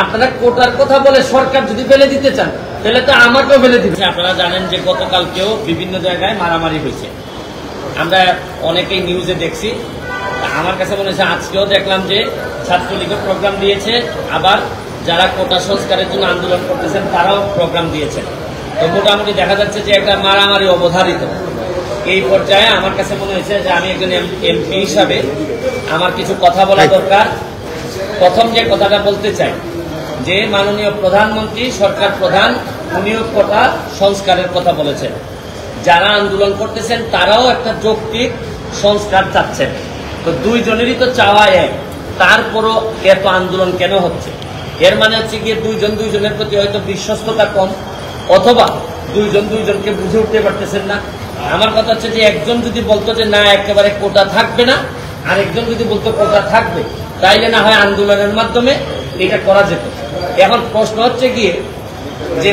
আপনারা কোটার কথা বলে সরকার যদি ফেলে দিতে চান তাহলে তো আমাকেও ফেলে দিবে। আপনারা জানেন যে গতকালকেও বিভিন্ন জায়গায় মারামারি হয়েছে, আমরা অনেকেই নিউজে দেখছি। আমার কাছে মনে হচ্ছে আজকেও দেখলাম যে ছাত্রলীগের প্রোগ্রাম দিয়েছে, আবার যারা কোটা সংস্কারের জন্য আন্দোলন করতেছেন তারাও প্রোগ্রাম দিয়েছেন। তো মোটামুটি দেখা যাচ্ছে যে একটা মারামারি অবধারিত। এই পর্যায়ে আমার কাছে মনে হয়েছে যে আমি একজন এমপি হিসাবে আমার কিছু কথা বলা দরকার। প্রথম যে কথাটা বলতে চাই যে মাননীয় প্রধানমন্ত্রী, সরকার প্রধান, উনিও কোটা সংস্কারের কথা বলেছেন। যারা আন্দোলন করতেছেন তারাও একটা যৌক্তিক সংস্কার চাচ্ছেন। তো দুইজনেরই তো চাওয়া এক, তারপরও এত আন্দোলন কেন হচ্ছে? এর মানে হচ্ছে গিয়ে দুইজনের প্রতি হয়তো বিশ্বস্ততা কম, অথবা দুইজনকে বুঝে উঠতে পারতেছেন না। আমার কথা হচ্ছে যে একজন যদি বলতো যে না একেবারে কোটা থাকবে না, আর একজন যদি বলতো কোটা থাকবে, তাইলে না হয় আন্দোলনের মাধ্যমে এটা করা যেত। এখন প্রশ্ন হচ্ছে গিয়ে যে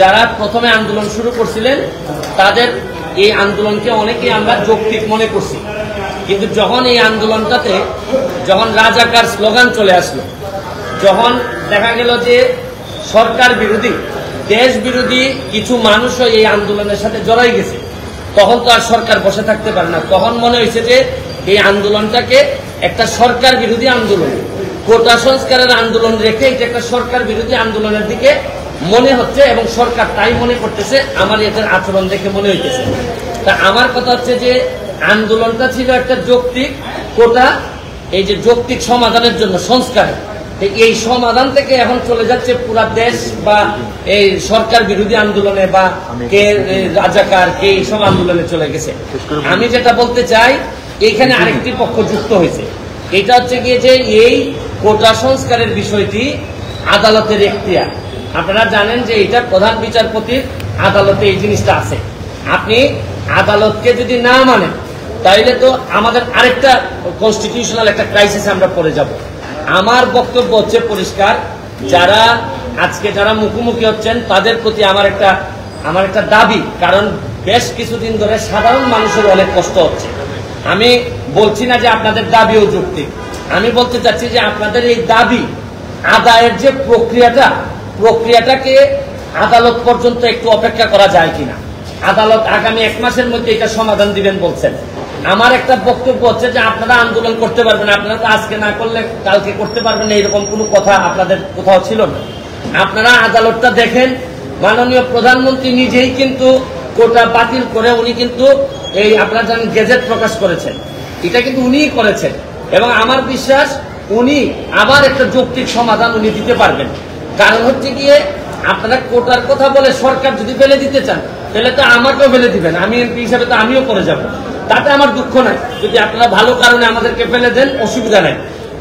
যারা প্রথমে আন্দোলন শুরু করছিলেন তাদের এই আন্দোলনকে অনেকেই আমরা যৌক্তিক মনে করছি, কিন্তু যখন এই আন্দোলনটাতে যখন রাজাকার স্লোগান চলে আসলো, যখন দেখা গেল যে সরকার বিরোধী, দেশ বিরোধী কিছু মানুষও এই আন্দোলনের সাথে জড়াই গেছে, তখন তো আর সরকার বসে থাকতে পারে না। তখন মনে হয়েছে যে এই আন্দোলনটাকে একটা সরকার বিরোধী আন্দোলন, কোটা সংস্কারের আন্দোলন রেখে এটা একটা সরকার বিরোধী আন্দোলনের দিকে মনে হচ্ছে, এবং সরকার তাই মনে করতেছে, আমার এদের আচরণ দেখে মনে হইতেছে। তা আমার কথা হচ্ছে যে আন্দোলনটা ছিল একটা যৌক্তিক কোটা, এই যে যৌক্তিক সমাধানের জন্য সংস্কার, এই সমাধান থেকে এখন চলে যাচ্ছে পুরা দেশ বা এই সরকার বিরোধী আন্দোলনে, বা কে রাজাকার কে এইসব আন্দোলনে চলে গেছে। আমি যেটা বলতে চাই, এইখানে আরেকটি পক্ষ যুক্ত হয়েছে। এটা হচ্ছে গিয়ে যে এই কোটা সংস্কারের বিষয়টি আদালতের এখতিয়ার। আপনারা জানেন যে এটা প্রধান বিচারপতির আদালতে এই জিনিসটা আছে। আপনি আদালতকে যদি না মানেন তাইলে তো আমাদের আরেকটা কনস্টিটিউশনাল একটা ক্রাইসিস আমরা পড়ে যাব। আমার বক্তব্য হচ্ছে পরিষ্কার, যারা আজকে যারা মুখোমুখি হচ্ছেন তাদের প্রতি আমার একটা দাবি, কারণ বেশ কিছুদিন ধরে সাধারণ মানুষের অনেক কষ্ট হচ্ছে। আমি বলছি না যে আপনাদের দাবিও যৌক্তিক, আমি বলতে চাচ্ছি যে আপনাদের এই দাবি আদায়ের যে প্রক্রিয়াটাকে আদালত পর্যন্ত একটু অপেক্ষা করা যায় কিনা। আদালত আগামী 1 মাসের মধ্যে এটা সমাধান দিবেন বলছেন। আমার একটা বক্তব্য হচ্ছে যে আপনারা আন্দোলন করতে পারবেন, আপনারা তো আজকে না করলে কালকে করতে পারবেন না, এরকম কোনো কথা আপনাদের কোথাও ছিল না। আপনারা আদালতটা দেখেন, মাননীয় প্রধানমন্ত্রী নিজেই কিন্তু কোটা বাতিল করে উনি কিন্তু এই আপনারা জানেন গেজেট প্রকাশ করেছেন, এটা কিন্তু উনিই করেছেন, এবং আমার বিশ্বাস উনি আবার একটা যৌক্তিক সমাধান উনি দিতে পারবেন। কারণ হচ্ছে গিয়ে আপনারা কোটার কথা বলে সরকার যদি ফেলে দিতে চান তাহলে তো আমাকেও ফেলে দিবেন, আমি এমপি হিসাবে তো আমিও করে যাব, তাতে আমার দুঃখ নাই। যদি আপনারা ভালো কারণে আমাদেরকে ফেলে দেন অসুবিধা নাই,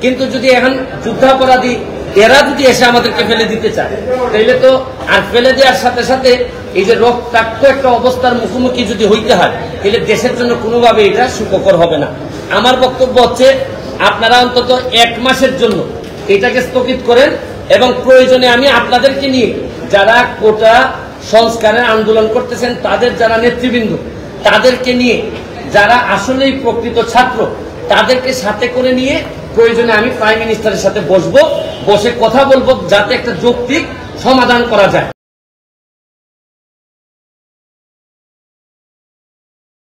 কিন্তু যদি এখন যুদ্ধাপরাধী এরা যদি এসে আমাদেরকে ফেলে দিতে চায় তাইলে তো আর ফেলে দেওয়ার সাথে সাথে এই যে রক্তাক্ত একটা অবস্থার মুখোমুখি যদি হইতে হয় তাহলে দেশের জন্য কোনোভাবে এটা সুখকর হবে না। আমার বক্তব্য হচ্ছে আপনারা অন্তত 1 মাসের জন্য এটাকে স্থগিত করেন, এবং প্রয়োজনে আমি আপনাদেরকে নিয়ে যারা কোটা সংস্কারের আন্দোলন করতেছেন তাদের যারা নেতৃবৃন্দ, তাদেরকে নিয়ে যারা আসলেই প্রকৃত ছাত্র তাদেরকে সাথে করে নিয়ে প্রয়োজনে আমি প্রাইম মিনিস্টারের সাথে বসে কথা বলবো, যাতে একটা যৌক্তিক সমাধান করা যায়।